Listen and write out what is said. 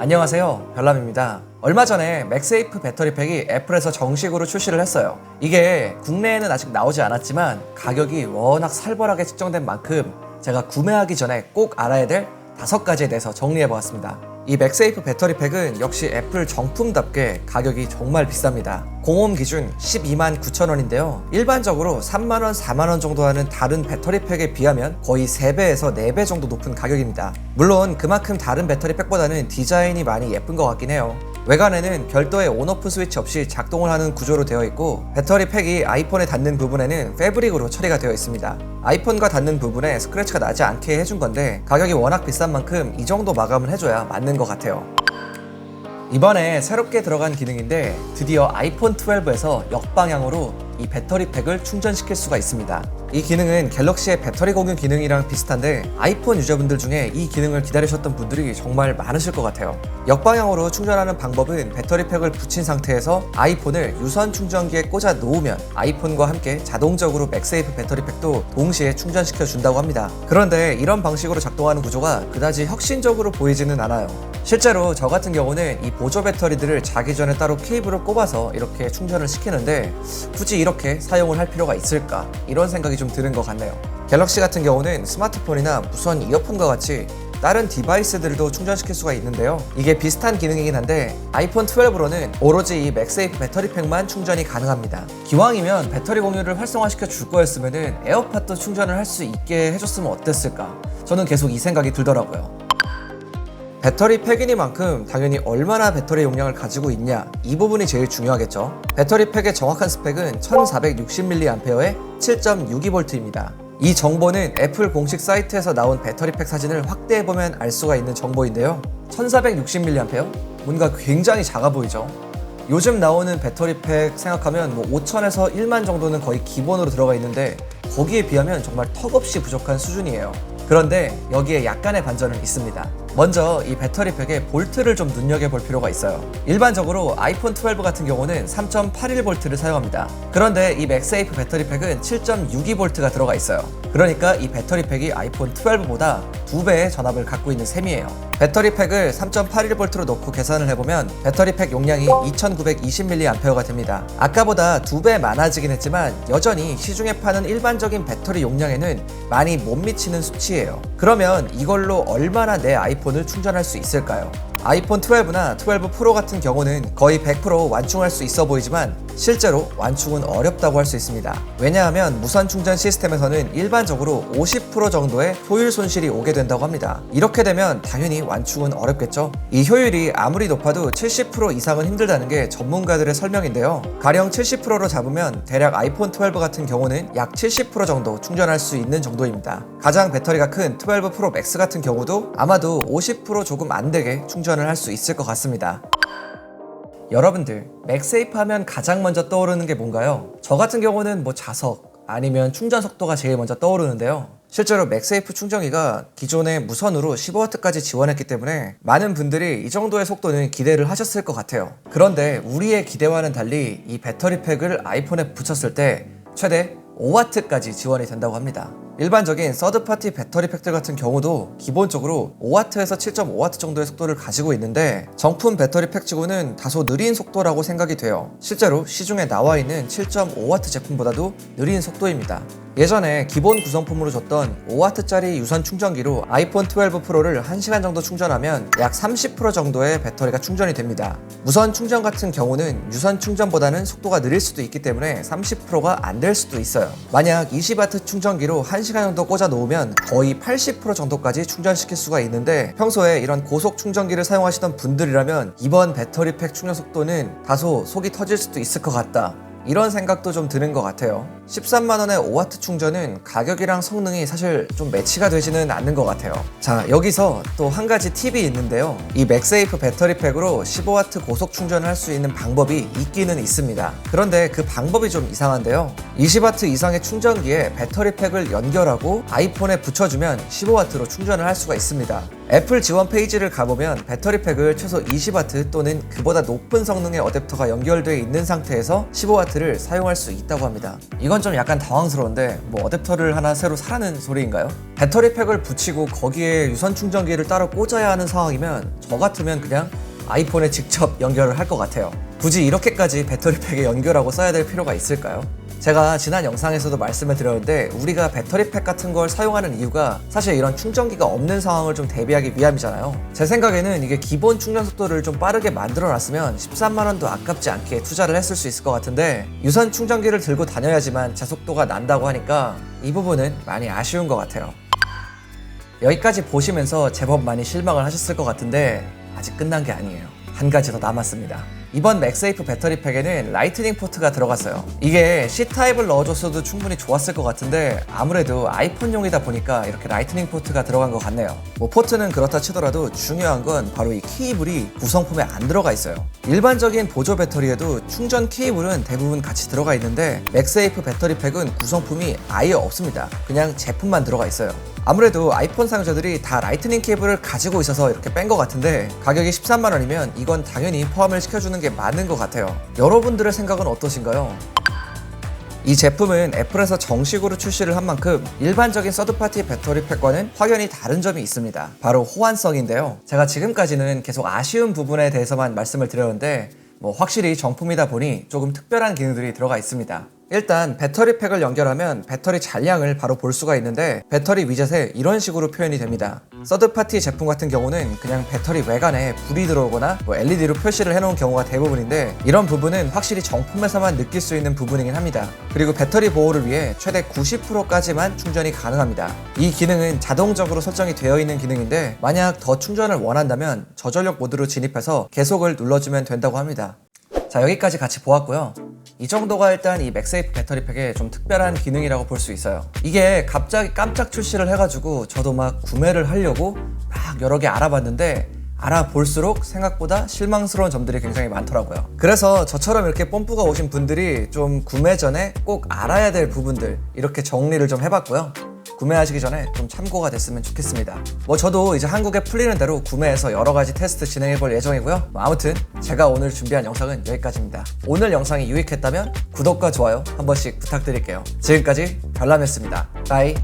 안녕하세요, 별남입니다. 얼마 전에 맥세이프 배터리팩이 애플에서 정식으로 출시를 했어요. 이게 국내에는 아직 나오지 않았지만 가격이 워낙 살벌하게 책정된 만큼 제가 구매하기 전에 꼭 알아야 될 5가지에 대해서 정리해보았습니다. 이 맥세이프 배터리팩은 역시 애플 정품답게 가격이 정말 비쌉니다. 공홈 기준 129,000원인데요. 일반적으로 3만원, 4만원 정도 하는 다른 배터리팩에 비하면 거의 3배에서 4배 정도 높은 가격입니다. 물론 그만큼 다른 배터리팩보다는 디자인이 많이 예쁜 것 같긴 해요. 외관에는 별도의 온오프 스위치 없이 작동을 하는 구조로 되어 있고, 배터리팩이 아이폰에 닿는 부분에는 패브릭으로 처리가 되어 있습니다. 아이폰과 닿는 부분에 스크래치가 나지 않게 해준 건데, 가격이 워낙 비싼 만큼 이 정도 마감을 해줘야 맞는 것 같아요. 이번에 새롭게 들어간 기능인데, 드디어 아이폰 12에서 역방향으로 이 배터리팩을 충전시킬 수가 있습니다. 이 기능은 갤럭시의 배터리 공유 기능이랑 비슷한데, 아이폰 유저분들 중에 이 기능을 기다리셨던 분들이 정말 많으실 것 같아요. 역방향으로 충전하는 방법은 배터리팩을 붙인 상태에서 아이폰을 유선 충전기에 꽂아 놓으면 아이폰과 함께 자동적으로 맥세이프 배터리팩도 동시에 충전시켜 준다고 합니다. 그런데 이런 방식으로 작동하는 구조가 그다지 혁신적으로 보이지는 않아요. 실제로 저 같은 경우는 이 보조 배터리들을 자기 전에 따로 케이블을 꼽아서 이렇게 충전을 시키는데, 굳이 이렇게 사용을 할 필요가 있을까? 이런 생각이 좀 드는 것 같네요. 갤럭시 같은 경우는 스마트폰이나 무선 이어폰과 같이 다른 디바이스들도 충전시킬 수가 있는데요. 이게 비슷한 기능이긴 한데 아이폰 12로는 오로지 이 맥세이프 배터리팩만 충전이 가능합니다. 기왕이면 배터리 공유를 활성화시켜 줄 거였으면 에어팟도 충전을 할 수 있게 해줬으면 어땠을까? 저는 계속 이 생각이 들더라고요. 배터리팩이니만큼 당연히 얼마나 배터리 용량을 가지고 있냐, 이 부분이 제일 중요하겠죠. 배터리팩의 정확한 스펙은 1460mAh의 7.62V입니다. 이 정보는 애플 공식 사이트에서 나온 배터리팩 사진을 확대해보면 알 수가 있는 정보인데요. 1460mAh? 뭔가 굉장히 작아 보이죠? 요즘 나오는 배터리팩 생각하면 5,000에서 1만 정도는 거의 기본으로 들어가 있는데, 거기에 비하면 정말 턱없이 부족한 수준이에요. 그런데 여기에 약간의 반전은 있습니다. 먼저 이 배터리팩에 볼트를 좀 눈여겨볼 필요가 있어요. 일반적으로 아이폰 12 같은 경우는 3.81V를 사용합니다. 그런데 이 맥세이프 배터리팩은 7.62V가 들어가 있어요. 그러니까 이 배터리팩이 아이폰 12보다 2배의 전압을 갖고 있는 셈이에요. 배터리팩을 3.81V로 놓고 계산을 해보면 배터리팩 용량이 2920mAh가 됩니다. 아까보다 2배 많아지긴 했지만 여전히 시중에 파는 일반적인 배터리 용량에는 많이 못 미치는 수치예요. 그러면 이걸로 얼마나 내 아이폰을 충전할 수 있을까요? 아이폰 12나 12 프로 같은 경우는 거의 100% 완충할 수 있어 보이지만 실제로 완충은 어렵다고 할 수 있습니다. 왜냐하면 무선 충전 시스템에서는 일반적으로 50% 정도의 효율 손실이 오게 된다고 합니다. 이렇게 되면 당연히 완충은 어렵겠죠. 이 효율이 아무리 높아도 70% 이상은 힘들다는 게 전문가들의 설명인데요. 가령 70%로 잡으면 대략 아이폰 12 같은 경우는 약 70% 정도 충전할 수 있는 정도입니다. 가장 배터리가 큰 12 프로 맥스 같은 경우도 아마도 50% 조금 안 되게 충전을 할 수 있을 것 같습니다. 여러분들, 맥세이프 하면 가장 먼저 떠오르는 게 뭔가요? 저 같은 경우는 자석 아니면 충전 속도가 제일 먼저 떠오르는데요. 실제로 맥세이프 충전기가 기존에 무선으로 15W까지 지원했기 때문에 많은 분들이 이 정도의 속도는 기대를 하셨을 것 같아요. 그런데 우리의 기대와는 달리 이 배터리팩을 아이폰에 붙였을 때 최대 5W까지 지원이 된다고 합니다. 일반적인 서드파티 배터리팩들 같은 경우도 기본적으로 5W에서 7.5W 정도의 속도를 가지고 있는데, 정품 배터리팩 치고는 다소 느린 속도라고 생각이 돼요. 실제로 시중에 나와 있는 7.5W 제품보다도 느린 속도입니다. 예전에 기본 구성품으로 줬던 5W짜리 유선 충전기로 아이폰 12 프로를 1시간 정도 충전하면 약 30% 정도의 배터리가 충전이 됩니다. 무선 충전 같은 경우는 유선 충전보다는 속도가 느릴 수도 있기 때문에 30%가 안 될 수도 있어요. 만약 20W 충전기로 1시간 정도 꽂아 놓으면 거의 80% 정도까지 충전시킬 수가 있는데, 평소에 이런 고속 충전기를 사용하시던 분들이라면 이번 배터리팩 충전 속도는 다소 속이 터질 수도 있을 것 같다, 이런 생각도 좀 드는 것 같아요. 13만원의 5W 충전은 가격이랑 성능이 사실 좀 매치가 되지는 않는 것 같아요. 자, 여기서 또 한 가지 팁이 있는데요. 이 맥세이프 배터리팩으로 15W 고속 충전을 할 수 있는 방법이 있기는 있습니다. 그런데 그 방법이 좀 이상한데요. 20W 이상의 충전기에 배터리팩을 연결하고 아이폰에 붙여주면 15W로 충전을 할 수가 있습니다. 애플 지원 페이지를 가보면 배터리팩을 최소 20W 또는 그보다 높은 성능의 어댑터가 연결되어 있는 상태에서 15W 어댑터를 사용할 수 있다고 합니다. 이건 좀 약간 당황스러운데 뭐 어댑터를 하나 새로 사라는 소리인가요? 배터리 팩을 붙이고 거기에 유선 충전기를 따로 꽂아야 하는 상황이면 저 같으면 그냥 아이폰에 직접 연결을 할 것 같아요. 굳이 이렇게까지 배터리 팩에 연결하고 써야 될 필요가 있을까요? 제가 지난 영상에서도 말씀을 드렸는데 우리가 배터리 팩 같은 걸 사용하는 이유가 사실 이런 충전기가 없는 상황을 좀 대비하기 위함이잖아요. 제 생각에는 이게 기본 충전 속도를 좀 빠르게 만들어 놨으면 13만 원도 아깝지 않게 투자를 했을 수 있을 것 같은데 유선 충전기를 들고 다녀야지만 제속도가 난다고 하니까 이 부분은 많이 아쉬운 것 같아요. 여기까지 보시면서 제법 많이 실망을 하셨을 것 같은데 아직 끝난 게 아니에요. 한 가지 더 남았습니다. 이번 맥세이프 배터리 팩에는 라이트닝 포트가 들어갔어요. 이게 C타입을 넣어줬어도 충분히 좋았을 것 같은데 아무래도 아이폰용이다 보니까 이렇게 라이트닝 포트가 들어간 것 같네요. 뭐 포트는 그렇다 치더라도 중요한 건 바로 이 케이블이 구성품에 안 들어가 있어요. 일반적인 보조 배터리에도 충전 케이블은 대부분 같이 들어가 있는데 맥세이프 배터리 팩은 구성품이 아예 없습니다. 그냥 제품만 들어가 있어요. 아무래도 아이폰 사용자들이 다 라이트닝 케이블을 가지고 있어서 이렇게 뺀 것 같은데 가격이 13만 원이면 이건 당연히 포함을 시켜주는 게 맞는 것 같아요. 여러분들의 생각은 어떠신가요? 이 제품은 애플에서 정식으로 출시를 한 만큼 일반적인 서드파티 배터리 팩과는 확연히 다른 점이 있습니다. 바로 호환성인데요. 제가 지금까지는 계속 아쉬운 부분에 대해서만 말씀을 드렸는데 뭐 확실히 정품이다 보니 조금 특별한 기능들이 들어가 있습니다. 일단 배터리 팩을 연결하면 배터리 잔량을 바로 볼 수가 있는데 배터리 위젯에 이런 식으로 표현이 됩니다. 서드파티 제품 같은 경우는 그냥 배터리 외관에 불이 들어오거나 뭐 LED로 표시를 해놓은 경우가 대부분인데 이런 부분은 확실히 정품에서만 느낄 수 있는 부분이긴 합니다. 그리고 배터리 보호를 위해 최대 90%까지만 충전이 가능합니다. 이 기능은 자동적으로 설정이 되어 있는 기능인데 만약 더 충전을 원한다면 저전력 모드로 진입해서 계속을 눌러주면 된다고 합니다. 자, 여기까지 같이 보았고요. 이 정도가 일단 이 맥세이프 배터리 팩의 좀 특별한 기능이라고 볼 수 있어요. 이게 갑자기 깜짝 출시를 해가지고 저도 막 구매를 하려고 막 여러 개 알아봤는데 알아볼수록 생각보다 실망스러운 점들이 굉장히 많더라고요. 그래서 저처럼 이렇게 뽐뿌가 오신 분들이 좀 구매 전에 꼭 알아야 될 부분들 이렇게 정리를 좀 해봤고요. 구매하시기 전에 좀 참고가 됐으면 좋겠습니다. 뭐 저도 이제 한국에 풀리는 대로 구매해서 여러 가지 테스트 진행해볼 예정이고요. 아무튼 제가 오늘 준비한 영상은 여기까지입니다. 오늘 영상이 유익했다면 구독과 좋아요 한 번씩 부탁드릴게요. 지금까지 별남이었습니다. 바이.